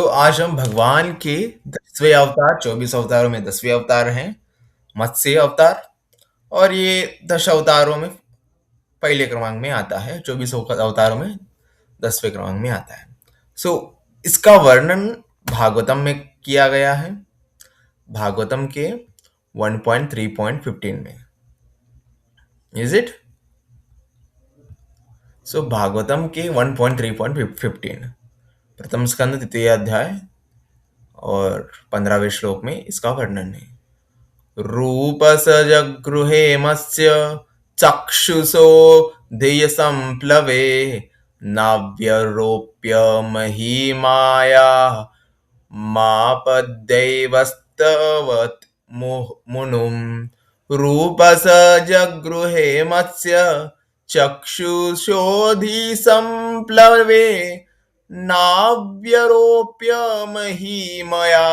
आज हम भगवान के 10वें अवतार, 24 अवतारों में 10वें अवतार हैं, मत्स्य अवतार। और ये 10 अवतारों में पहले क्रमांक में आता है, 24 अवतारों में 10वें क्रमांक में आता है। सो इसका वर्णन भागवतम में किया गया है, भागवतम के 1.3.15 में। Is it? भागवतम के 1.3.15 प्रथम स्कंद द्वितीय अध्याय और 15वें श्लोक में इसका वर्णन है। रूपसजगृहेमस्य चक्षुषो धियसंप्लवे नाव्यरोप्य महिमाया मापद्दैवस्तवत् मुनुम्। रूपसजगृहेमस्य चक्षुषोधिसंप्लवे नाव्यरोप्य महिमया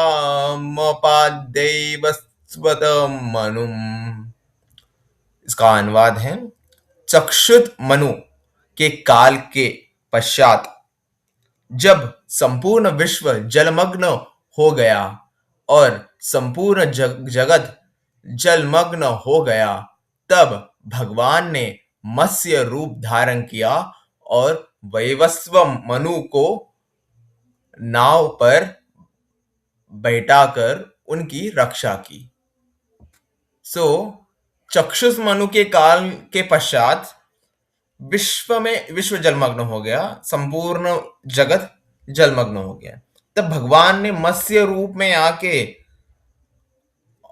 मपाद्दैवस्वतं मनुम्। इसका अनुवाद है, चक्षुत मनु के काल के पश्चात जब संपूर्ण विश्व जलमग्न हो गया और संपूर्ण जगत जलमग्न हो गया, तब भगवान ने मत्स्य रूप धारण किया और वैवस्व मनु को नाव पर बैठाकर उनकी रक्षा की। चक्षुष मनु के काल के पश्चात विश्व जलमग्न हो गया, संपूर्ण जगत जलमग्न हो गया। तब भगवान ने मत्स्य रूप में आके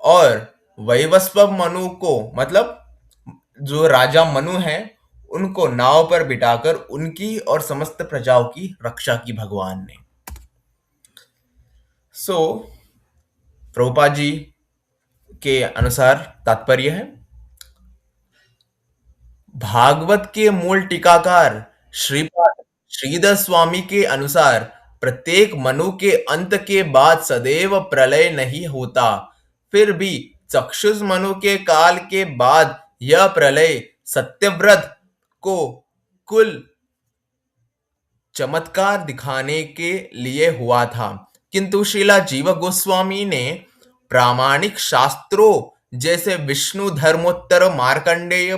और वैवस्वत मनु को, मतलब जो राजा मनु है, उनको नाव पर बिठाकर उनकी और समस्त प्रजाओं की रक्षा की भगवान ने। प्रभुपाद जी के अनुसार तात्पर्य है, भागवत के मूल टीकाकार श्रीपाद श्रीधर स्वामी के अनुसार प्रत्येक मनु के अंत के बाद सदैव प्रलय नहीं होता, फिर भी चक्षुष मनु के काल के बाद यह प्रलय सत्यव्रत को कुल चमत्कार दिखाने के लिए हुआ था। किंतु श्रीला जीव गोस्वामी ने प्रामाणिक शास्त्रों जैसे विष्णु धर्मोत्तर मार्कंडेय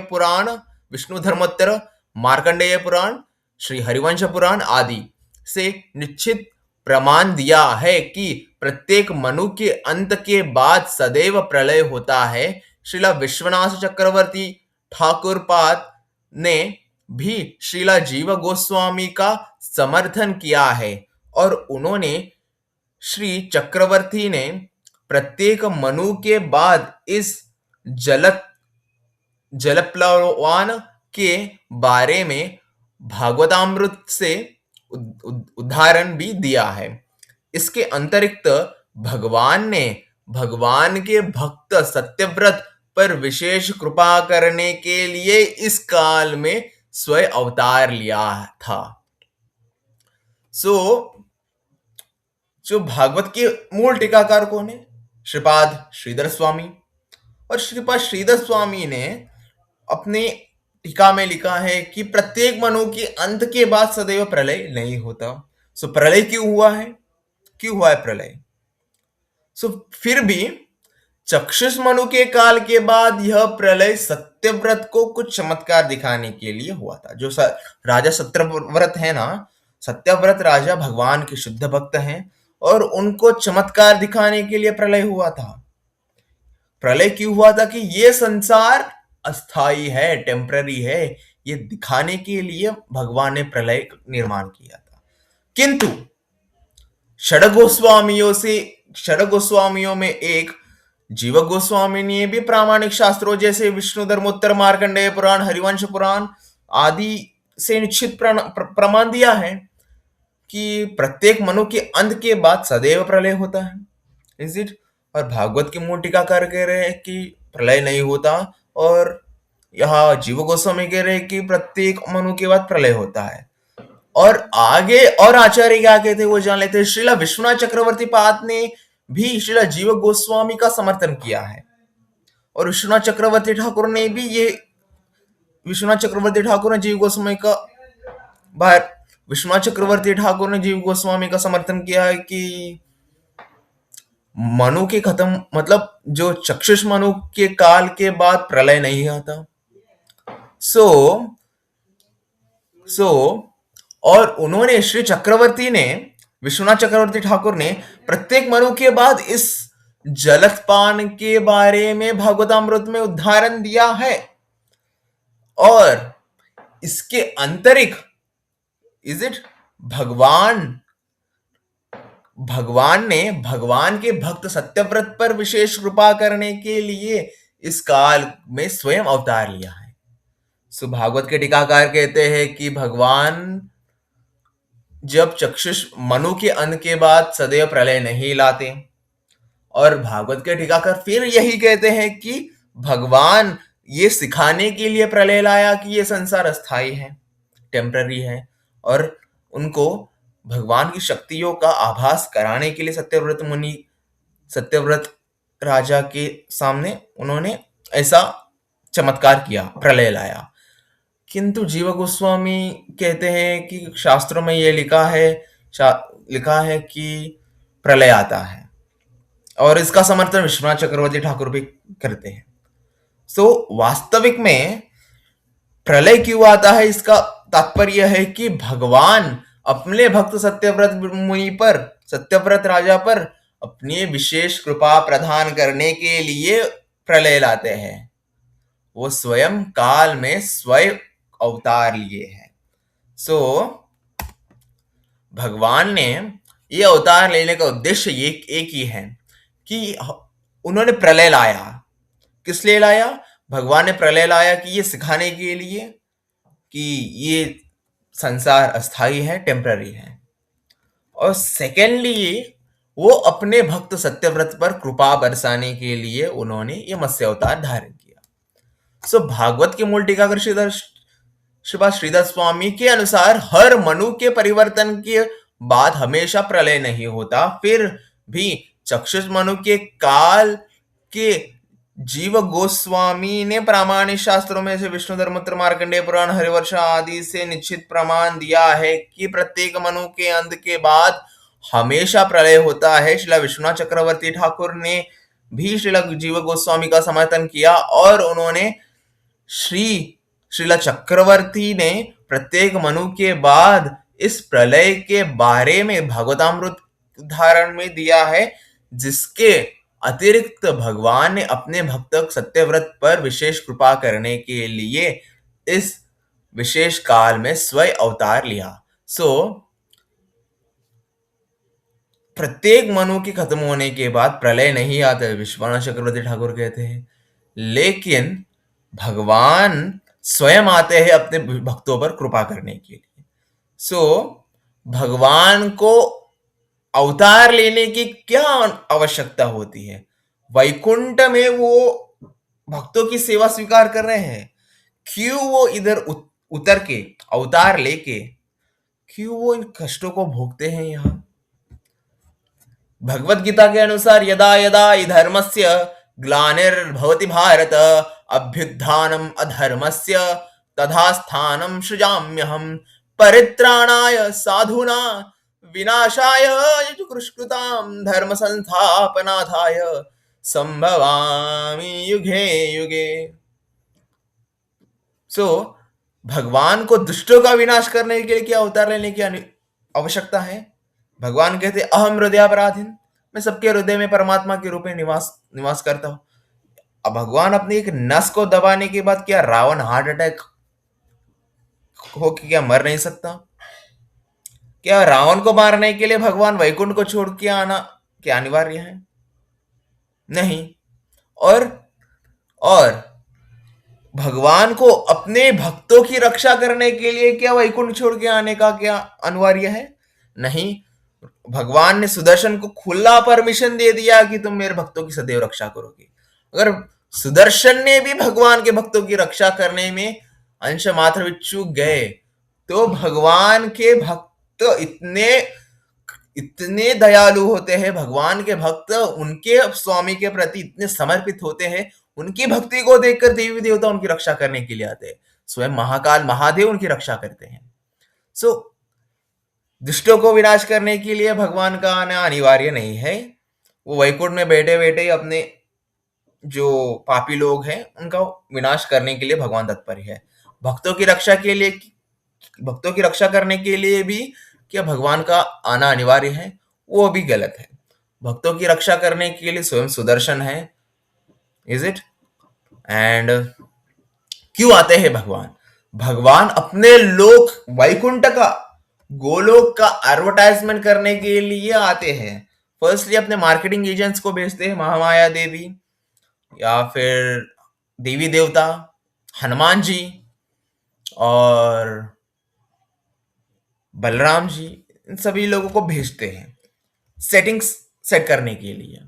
पुराण, श्री हरिवंश पुराण आदि से निश्चित प्रमाण दिया है कि प्रत्येक मनु के अंत के बाद सदैव प्रलय होता है। श्रीला विश्वनाथ चक्रवर्ती ठाकुरपाद ने भी श्रीला जीव गोस्वामी का समर्थन किया है और उन्होंने श्री चक्रवर्ती ने प्रत्येक मनु के बाद इस जलप्लवान के बारे में भागवतामृत से उदाहरण भी दिया है। इसके अंतरिक्त भगवान ने भगवान के भक्त सत्यव्रत पर विशेष कृपा करने के लिए इस काल में स्वयं अवतार लिया था। जो भागवत के मूल टीकाकार कौन है? श्रीपाद श्रीधर स्वामी। और श्रीपाद श्रीधर स्वामी ने अपने टीका में लिखा है कि प्रत्येक मनु के अंत के बाद सदैव प्रलय नहीं होता। प्रलय क्यों हुआ है प्रलय? फिर भी चक्षुष मनु के काल के बाद यह प्रलय सत्यव्रत को कुछ चमत्कार दिखाने के लिए हुआ था। जो राजा सत्यव्रत है ना, सत्यव्रत राजा भगवान के शुद्ध भक्त हैं और उनको चमत्कार दिखाने के लिए प्रलय हुआ था। प्रलय क्यों हुआ था? कि ये संसार अस्थाई है, टेम्पररी है, ये दिखाने के लिए भगवान ने प्रलय निर्माण किया था। किंतु षड गोस्वामियों में एक जीव गोस्वामी ने भी प्रामाणिक शास्त्रों जैसे विष्णु धर्मोत्तर मार्कंडेय पुराण, हरिवंश पुराण आदि से निश्चित प्रमाण दिया है कि प्रत्येक मनु के अंत के बाद सदैव प्रलय होता है। Is it? और भागवत के मूल टीकाकार कह रहे हैं कि प्रलय नहीं होता, और यहाँ जीव गोस्वामी कह रहे हैं कि प्रत्येक मनु के बाद प्रलय होता है। और आगे और आचार्य क्या कहते वो जान लेते हैं। श्रीला विश्वनाथ चक्रवर्ती पाद ने भी श्रीला जीव गोस्वामी का समर्थन किया है, और विश्वनाथ चक्रवर्ती ठाकुर ने जीव गोस्वामी का विश्वनाथ चक्रवर्ती ठाकुर ने जीव गोस्वामी का समर्थन किया है कि मनु के खत्म मतलब जो चक्षुष मनु के काल के बाद प्रलय नहीं आता। सो सो और उन्होंने श्री चक्रवर्ती ने विश्वनाथ चक्रवर्ती ठाकुर ने प्रत्येक मनु के बाद इस जलपान के बारे में भागवतामृत में उदाहरण दिया है। और इसके अंतरिक्ष इज इट भगवान भगवान ने भगवान के भक्त सत्यव्रत पर विशेष कृपा करने के लिए इस काल में स्वयं अवतार लिया है। सो भागवत के टीकाकार कहते हैं कि भगवान जब चक्षुष मनु के अंत के बाद सदैव प्रलय नहीं लाते। और भागवत के टीकाकार फिर यही कहते हैं कि भगवान ये सिखाने के लिए प्रलय लाया कि ये संसार अस्थाई है, टेम्पररी है, और उनको भगवान की शक्तियों का आभास कराने के लिए सत्यव्रत राजा के सामने उन्होंने ऐसा चमत्कार किया, प्रलय लाया। किंतु जीव गोस्वामी कहते हैं कि शास्त्रों में ये लिखा है कि प्रलय आता है, और इसका समर्थन विश्वनाथ चक्रवर्ती ठाकुर भी करते हैं। सो वास्तविक में प्रलय क्यों आता है, इसका तात्पर्य है कि भगवान अपने भक्त सत्यव्रत राजा पर अपनी विशेष कृपा प्रदान करने के लिए प्रलय लाते हैं। वो स्वयं काल में स्वयं अवतार लिए हैं। सो भगवान ने ये अवतार लेने का उद्देश्य एक ही है कि उन्होंने प्रलय लाया। किस लिए लाया? भगवान ने प्रलय लाया कि ये सिखाने के लिए कि ये संसार अस्थाई है, टेम्पररी है। और सेकेंडली वो अपने भक्त सत्यव्रत पर कृपा बरसाने के लिए उन्होंने ये मत्स्य अवतार धारण किया। सो भागवत के मूल टीकाकार श्रीपाद श्रीधर स्वामी के अनुसार हर मनु के परिवर्तन के बाद हमेशा प्रलय नहीं होता। फिर भी चक्षुष मनु के काल के जीव गोस्वामी ने प्रामाणिक शास्त्रों में से विष्णु धर्मोत्तर मार्कंडेय पुराण हरिवर्ष आदि से निश्चित प्रमाण दिया है कि प्रत्येक मनु के अंत के बाद हमेशा प्रलय होता है। श्रीला विश्वनाथ चक्रवर्ती ठाकुर ने भी श्रीला जीव गोस्वामी का समर्थन किया, और उन्होंने श्रीला चक्रवर्ती ने प्रत्येक मनु के बाद इस प्रलय के बारे में भागवतामृत उदाहरण में दिया है, जिसके अतिरिक्त भगवान ने अपने भक्त सत्यव्रत पर विशेष कृपा करने के लिए इस विशेष काल में स्वयं अवतार लिया। सो प्रत्येक मनु के खत्म होने के बाद प्रलय नहीं आता, विश्वनाथ चक्रवर्ती ठाकुर कहते हैं, लेकिन भगवान स्वयं आते हैं अपने भक्तों पर कृपा करने के लिए। सो भगवान को अवतार लेने की क्या आवश्यकता होती है? वैकुंठ में वो भक्तों की सेवा स्वीकार कर रहे हैं, क्यों वो इधर उतर के अवतार लेके क्यों वो इन कष्टों को भोगते हैं? यहाँ भगवत गीता के अनुसार यदा यदा हि धर्मस्य ग्लानिर्भवति भारत अभ्युत्थानम् अधर्मस्य तथा स्थानं सृजाम्यहम् परित्राणाय साधूना विनाशाय दुष्कृतां धर्म संस्थापनार्थाय संभवामि युगे युगे। सो भगवान को दुष्टों का विनाश करने के लिए क्या अवतार लेने की आवश्यकता है? भगवान कहते अहम हृदयापराधीन, मैं सबके हृदय में परमात्मा के रूप में निवास करता हूं। अब भगवान अपनी एक नस को दबाने के बाद क्या रावण हार्ट अटैक हो कि क्या मर नहीं सकता? क्या रावण को मारने के लिए भगवान वैकुंठ को छोड़ के आना क्या अनिवार्य है? नहीं। और भगवान को अपने भक्तों की रक्षा करने के लिए क्या वैकुंठ छोड़ के आने का क्या अनिवार्य है? नहीं। भगवान ने सुदर्शन को खुला परमिशन दे दिया कि तुम मेरे भक्तों की सदैव रक्षा करोगे। अगर सुदर्शन ने भी भगवान के भक्तों की रक्षा करने में अंश मात्र भी चूक गए तो भगवान के भक्त इतने दयालु होते हैं, भगवान के भक्त उनके स्वामी के प्रति इतने समर्पित होते हैं, उनकी भक्ति को देखकर देवी देवता उनकी रक्षा करने के लिए आते हैं। स्वयं महाकाल महादेव उनकी रक्षा करते हैं। सो दुष्टों को विनाश करने के लिए भगवान का आना अनिवार्य नहीं है। वो वैकुंठ में बैठे बैठे ही अपने जो पापी लोग हैं उनका विनाश करने के लिए भगवान तत्पर है। भक्तों की रक्षा के लिए, भक्तों की रक्षा करने के लिए भी क्या भगवान का आना अनिवार्य है? वो भी गलत है। भक्तों की रक्षा करने के लिए स्वयं सुदर्शन है। Is it? एंड क्यों आते हैं भगवान? भगवान अपने लोक वैकुंठ का, गोलोक का एडवर्टाइजमेंट करने के लिए आते हैं। फर्स्टली अपने मार्केटिंग एजेंट्स को भेजते हैं, महामाया देवी या फिर देवी देवता, हनुमान जी और बलराम जी, इन सभी लोगों को भेजते हैं सेटिंग्स सेट करने के लिए।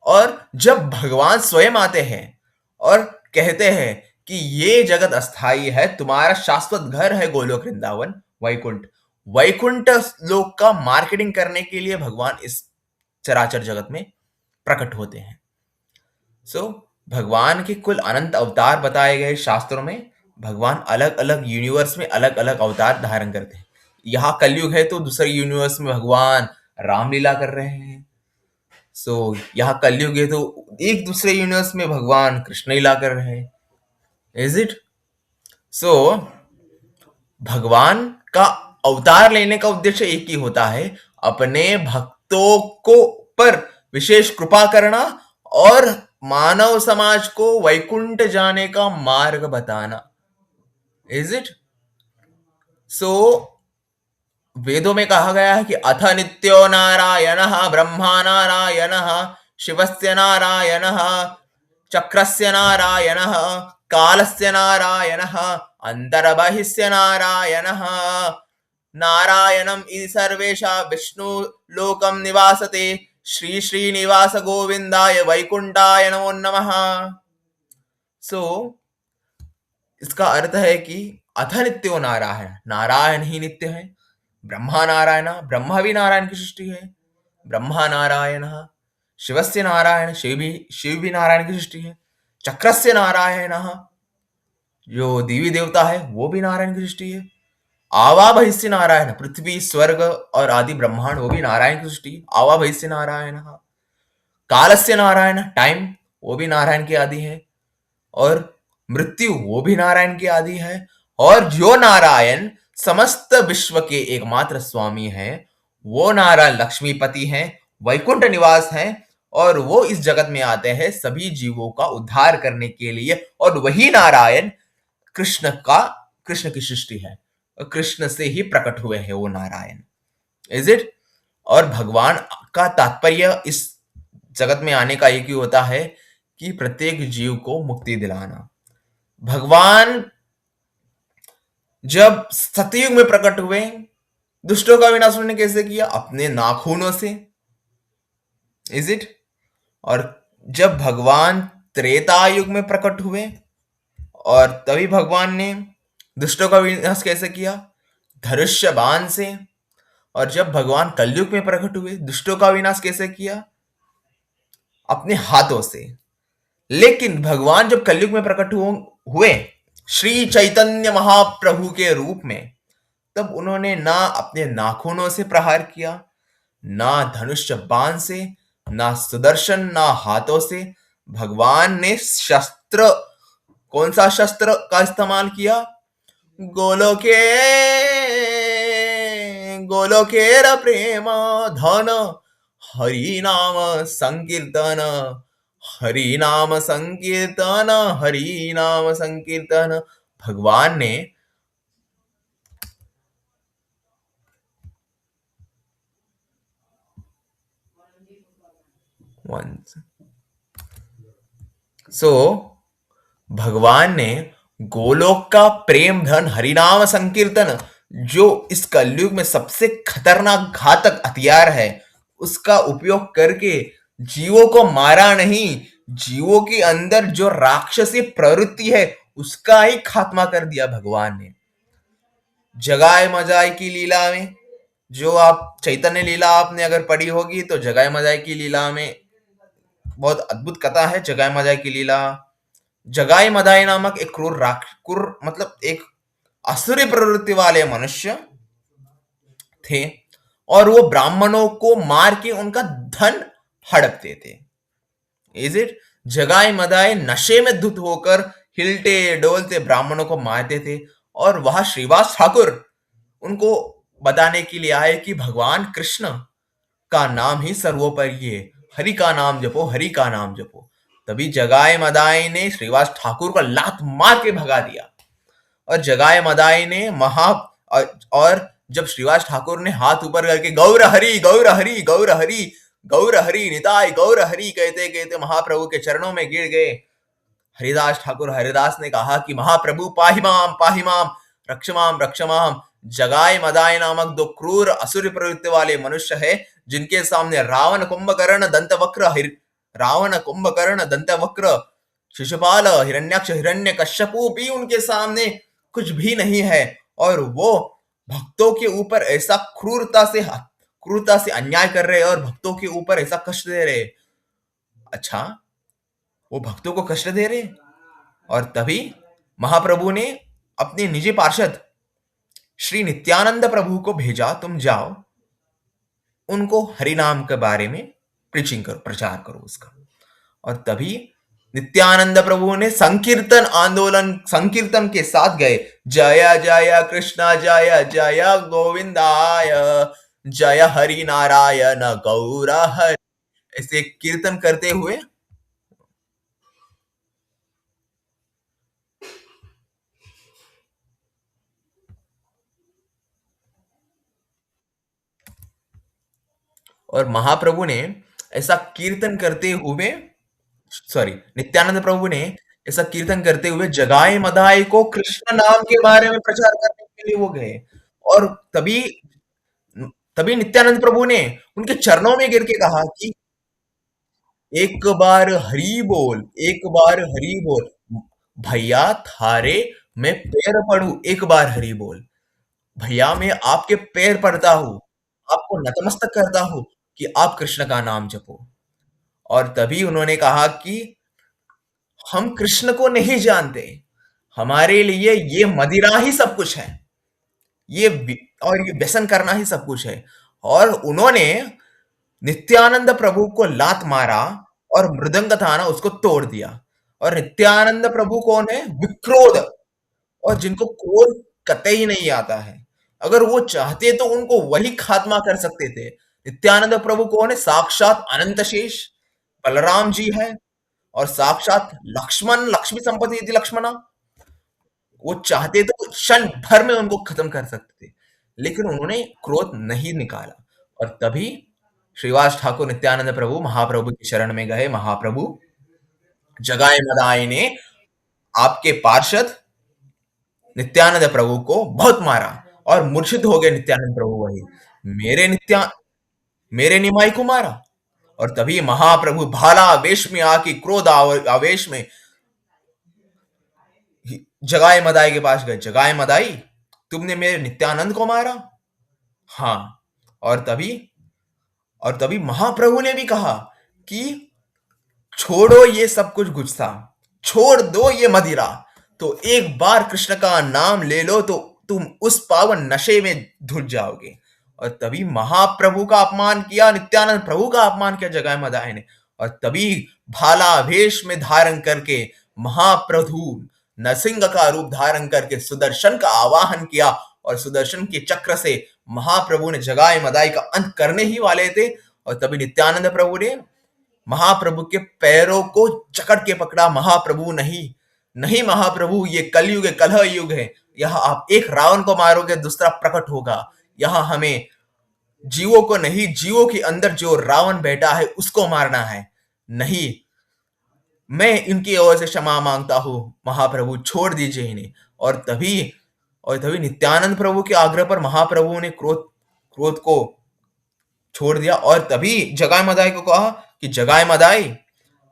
और जब भगवान स्वयं आते हैं और कहते हैं कि ये जगत अस्थाई है, तुम्हारा शाश्वत घर है गोलोक वृंदावन वैकुंठ, वैकुंठ लोक का मार्केटिंग करने के लिए भगवान इस चराचर जगत में प्रकट होते हैं। भगवान के कुल अनंत अवतार बताए गए शास्त्रों में। भगवान अलग अलग यूनिवर्स में अलग अलग अवतार धारण करते हैं। यहाँ कलयुग है तो दूसरे यूनिवर्स में भगवान रामलीला कर रहे हैं। यहाँ कलयुग है तो एक दूसरे यूनिवर्स में भगवान कृष्ण लीला कर रहे हैं। Is it? सो भगवान का अवतार लेने का उद्देश्य एक ही होता है, अपने भक्तों को पर विशेष कृपा करना और मानव समाज को वैकुंठ जाने का मार्ग बताना। Is it? सो वेदों में कहा गया है कि अथ नित्यो नारायण ब्रह्मा नारायण शिवस्य नारायण चक्रस्य नारायण कालस्य नारायण अंतर्बहिस्य नारायण नारायणम इति सर्वेषा विष्णु लोकम निवासते श्री श्रीनिवास गोविंदाय वैकुंठाय नमो नमः। इसका अर्थ है कि अथ नित्यो नारायण, नारायण ही नित्य है। ब्रह्मा नारायण, ब्रह्मा भी नारायण की सृष्टि है। ब्रह्मा नारायण शिवस्य नारायण, शिव भी नारायण की सृष्टि है। चक्रस्य नारायण, जो देवी देवता है वो भी नारायण की सृष्टि है। आवा बहिष्य नारायण, पृथ्वी स्वर्ग और आदि ब्रह्मांड वो भी नारायण की सृष्टि है। आवा बहिष्य नारायण। कालस्य नारायण, टाइम, वो भी नारायण की आदि है। और मृत्यु, वो भी नारायण की आदि है। और जो नारायण समस्त विश्व के एकमात्र स्वामी हैं, वो नारायण लक्ष्मीपति हैं, वैकुंठ निवास हैं, और वो इस जगत में आते हैं सभी जीवों का उद्धार करने के लिए। और वही नारायण कृष्ण की सृष्टि है, और कृष्ण से ही प्रकट हुए हैं वो नारायण। Is it? और भगवान का तात्पर्य इस जगत में आने का एक ही होता है कि प्रत्येक जीव को मुक्ति दिलाना। भगवान जब सतयुग में प्रकट हुए, दुष्टों का विनाश उन्होंने कैसे किया? अपने नाखूनों से। Is it? और जब भगवान त्रेता युग में प्रकट हुए, और तभी भगवान ने दुष्टों का विनाश कैसे किया? धनुष्य बाण से। और जब भगवान कलयुग में प्रकट हुए, दुष्टों का विनाश कैसे किया? अपने हाथों से। लेकिन भगवान जब कलयुग में प्रकट हुए श्री चैतन्य महाप्रभु के रूप में, तब उन्होंने ना अपने नाखूनों से प्रहार किया, ना धनुष्य बाण से, ना सुदर्शन, ना हाथों से। भगवान ने शस्त्र, कौन सा शस्त्र का इस्तेमाल किया? गोलोके गोलोकेर प्रेम धन हरि नाम संकीर्तन, हरि नाम संकीर्तन, हरि नाम संकीर्तन। भगवान ने भगवान ने गोलोक का प्रेम धन हरिनाम संकीर्तन, जो इस कलयुग में सबसे खतरनाक घातक हथियार है, उसका उपयोग करके जीवों को मारा नहीं, जीवों के अंदर जो राक्षसी प्रवृत्ति है उसका ही खात्मा कर दिया भगवान ने। जगाए मजाए की लीला में, जो आप चैतन्य लीला आपने अगर पढ़ी होगी तो जगाए मजाए की लीला में बहुत अद्भुत कथा है। जगाए मजाए की लीला, जगाए मदाई नामक एक क्रूर मतलब एक असुरी प्रवृत्ति वाले मनुष्य थे, और वो ब्राह्मणों को मार के उनका धन हड़पते थे। Is it? जगाए मदाए नशे में धुत होकर हिलते डोलते ब्राह्मणों को मारते थे, और वहां श्रीवास ठाकुर उनको बताने के लिए आए कि भगवान कृष्ण का नाम ही सर्वोपरि है, हरि का नाम जपो, हरि का नाम जपो। तभी जगाए मदाई ने श्रीवास ठाकुर को लात मार के भगा दिया, और जगाए मदाई ने और जब श्रीवास ठाकुर ने हाथ ऊपर करके गौर हरि गौर हरि गौर हरि गौर हरि निताय गौर हरि कहते कहते महाप्रभु के चरणों में गिर गए। हरिदास ठाकुर हरिदास ने कहा कि महाप्रभु पाहिमाम रक्षमाम रक्षमाम। जगाए मदाय नामक दो क्रूर असुर प्रवृत्ति वाले मनुष्य है, जिनके सामने रावण कुंभकर्ण दंतवक्र शिशुपाल हिरण्यक्ष हिरण्य कश्यपु भी उनके सामने कुछ भी नहीं है, और वो भक्तों के ऊपर ऐसा क्रूरता से अन्याय कर रहे और भक्तों के ऊपर ऐसा कष्ट दे रहे। अच्छा, वो भक्तों को कष्ट दे रहे। और तभी महाप्रभु ने अपने निजी पार्षद श्री नित्यानंद प्रभु को भेजा, तुम जाओ उनको हरि नाम के बारे में प्रीचिंग करो, प्रचार करो उसका। और तभी नित्यानंद प्रभु ने संकीर्तन के साथ गए, जय जय कृष्ण जय जय गोविंदाय, जय हरि नारायण गौर हरि, ऐसे कीर्तन करते हुए। और महाप्रभु ने ऐसा कीर्तन करते हुए, सॉरी, नित्यानंद प्रभु ने ऐसा कीर्तन करते हुए जगाए मदाई को कृष्ण नाम के बारे में प्रचार करने के लिए वो गए। और तभी तभी नित्यानंद प्रभु ने उनके चरणों में गिर के कहा कि एक बार हरि बोल, एक बार हरि बोल, भैया थारे मैं पैर पड़ू, एक बार हरि बोल। भैया मैं आपके पैर पड़ता हूँ, आपको नतमस्तक करता हूँ कि आप कृष्ण का नाम जपो। और तभी उन्होंने कहा कि हम कृष्ण को नहीं जानते, हमारे लिए ये मदिरा ही सब कुछ है, और ये व्यसन करना ही सब कुछ है। और उन्होंने नित्यानंद प्रभु को लात मारा, और मृदंग था ना उसको तोड़ दिया। और नित्यानंद प्रभु कौन है? विक्रोध, और जिनको क्रोध कतई नहीं आता है। अगर वो चाहते तो उनको वही खात्मा कर सकते थे। नित्यानंद प्रभु कौन है? साक्षात अनंत शेष बलराम जी है, और साक्षात लक्ष्मण, लक्ष्मी संपत्ति यदि लक्ष्मणा, वो चाहते तो क्षण भर में उनको खत्म कर सकते थे, लेकिन उन्होंने क्रोध नहीं निकाला। और तभी श्रीवास ठाकुर नित्यानंद प्रभु महाप्रभु की शरण में गए। महाप्रभु जगाए मदाई ने आपके पार्षद नित्यानंद प्रभु को बहुत मारा, और मूर्छित हो गए नित्यानंद प्रभु वही, मेरे निमाई को मारा। और तभी महाप्रभु भाला आवेश में आके आवेश में जगाए मदाई के पास गए, जगाए मदाई तुमने मेरे नित्यानंद को मारा? हाँ। और तभी महाप्रभु ने भी कहा कि छोड़ो ये सब कुछ गुस्सा, छोड़ दो ये मदिरा, तो एक बार कृष्ण का नाम ले लो तो तुम उस पावन नशे में धुत जाओगे। और तभी महाप्रभु का अपमान किया, नित्यानंद प्रभु का अपमान किया जगाए मदाई ने। और तभी भाला भेष में धारण करके महाप्रभु नरसिंह का रूप धारण करके सुदर्शन का आवाहन किया, और सुदर्शन के चक्र से महाप्रभु ने जगाए मदाई का अंत करने ही वाले थे। और तभी नित्यानंद प्रभु ने महाप्रभु के पैरों को जकड़ के पकड़ा। महाप्रभु, नहीं नहीं महाप्रभु, ये कलयुग है, कलह युग है, यहाँ आप एक रावण को मारोगे दूसरा प्रकट होगा। यहाँ हमें जीवों को नहीं, जीवों के अंदर जो रावण बैठा है उसको मारना है। नहीं, मैं इनकी ओर से क्षमा मांगता हूं, महाप्रभु छोड़ दीजिए इन्हें। और तभी नित्यानंद प्रभु के आग्रह पर महाप्रभु ने क्रोध को छोड़ दिया, और तभी जगाए मदाई को कहा कि जगाए मदाई,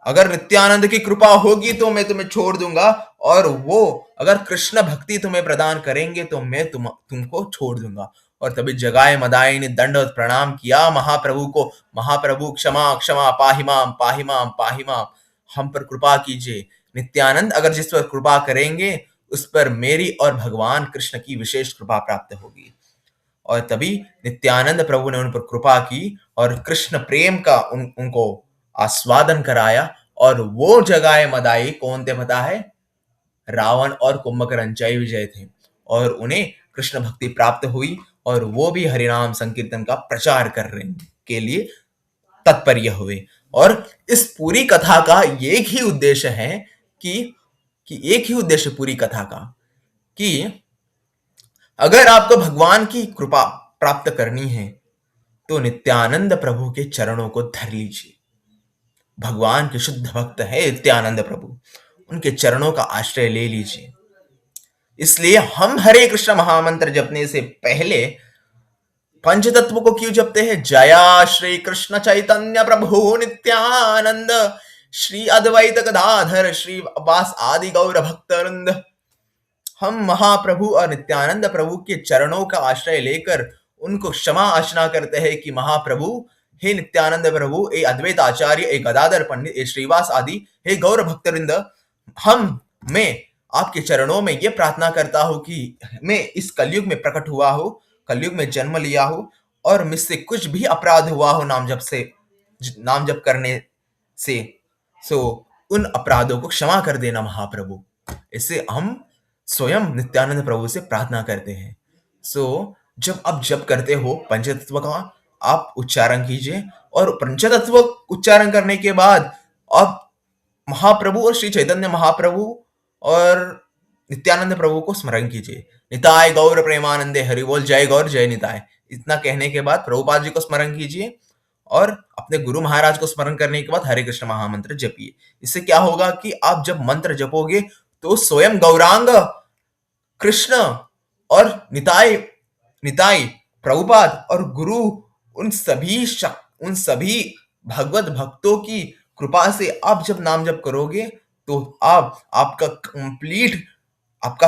अगर नित्यानंद की कृपा होगी तो मैं तुम्हें छोड़ दूंगा, और वो अगर कृष्ण भक्ति तुम्हें प्रदान करेंगे तो मैं तुमको छोड़ दूंगा। और तभी जगाए मदाई ने दंडवत प्रणाम किया महाप्रभु को, महाप्रभु क्षमा क्षमा, पाहिमाम पाहिमाम पाहिमाम, हम पर कृपा कीजिए। नित्यानंद अगर जिस पर कृपा करेंगे उस पर मेरी और भगवान कृष्ण की विशेष कृपा प्राप्त होगी। और तभी नित्यानंद प्रभु ने उन पर कृपा की और कृष्ण प्रेम का उनको आस्वादन कराया। और वो जगाए मदाई कौन थे पता है? रावण और कुंभकर्ण जय विजय थे। और उन्हें कृष्ण भक्ति प्राप्त हुई और वो भी हरिनाम संकीर्तन का प्रचार करने के लिए तत्पर्य हुए। और इस पूरी कथा का एक ही उद्देश्य है कि एक ही उद्देश्य पूरी कथा का, कि अगर आपको भगवान की कृपा प्राप्त करनी है तो नित्यानंद प्रभु के चरणों को धर लीजिए। भगवान के शुद्ध भक्त है नित्यानंद प्रभु, उनके चरणों का आश्रय ले लीजिए। इसलिए हम हरे कृष्ण महामंत्र जपने से पहले पंचतत्व को क्यों जपते हैं? जया श्री कृष्ण चैतन्य प्रभु नित्यानंद श्री अद्वैत गदाधर श्री वास आदि गौर भक्तवृंद। हम महाप्रभु और नित्यानंद प्रभु के चरणों का आश्रय लेकर उनको क्षमा याचना करते हैं कि महाप्रभु, हे नित्यानंद प्रभु, हे अद्वैत आचार्य, हे गदाधर पंडित, हे श्रीवास आदि, हे गौर भक्तवृंद, मैं आपके चरणों में ये प्रार्थना करता हूं कि मैं इस कलयुग में प्रकट हुआ हूं, कलयुग में जन्म लिया हूं और मुझसे कुछ भी अपराध हुआ हो नाम जप करने से, सो उन अपराधों को क्षमा कर देना महाप्रभु। इससे हम स्वयं नित्यानंद प्रभु से प्रार्थना करते हैं। जब आप जप करते हो पंचतत्व का आप उच्चारण कीजिए और पंचतत्व उच्चारण करने के बाद आप महाप्रभु और श्री चैतन्य महाप्रभु और नित्यानंद प्रभु को स्मरण कीजिए। निताय गौर प्रेमानंदे हरि बोल, जय गौर जय निताय। इतना कहने के बाद प्रभुपाद जी को स्मरण कीजिए और अपने गुरु महाराज को स्मरण करने के बाद हरे कृष्ण महामंत्र जपिए। इससे क्या होगा कि आप जब मंत्र जपोगे तो स्वयं गौरांग कृष्ण और निताय निताई प्रभुपाद और गुरु उन सभी भगवत भक्तों की कृपा से आप जब नाम जप करोगे तो आपका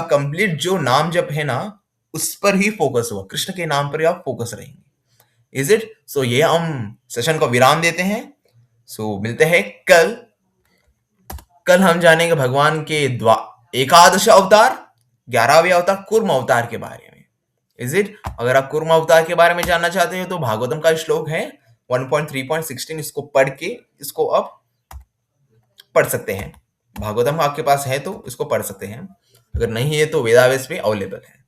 कंप्लीट जो नाम जप है ना, उस पर ही फोकस होगा, कृष्ण के नाम पर ही आप फोकस रहेंगे। Is it? सो ये हम सेशन को विराम देते हैं। मिलते हैं कल हम जानेंगे भगवान के एकादश अवतार, 11वें अवतार कूर्म अवतार के बारे में। Is it? अगर आप कूर्म अवतार के बारे में जानना चाहते हो तो भागवतम का श्लोक है 1.3.16, इसको पढ़ के इसको आप पढ़ सकते हैं। भागवतम आपके पास है तो इसको पढ़ सकते हैं, अगर नहीं है तो वेदावेस पे अवेलेबल है।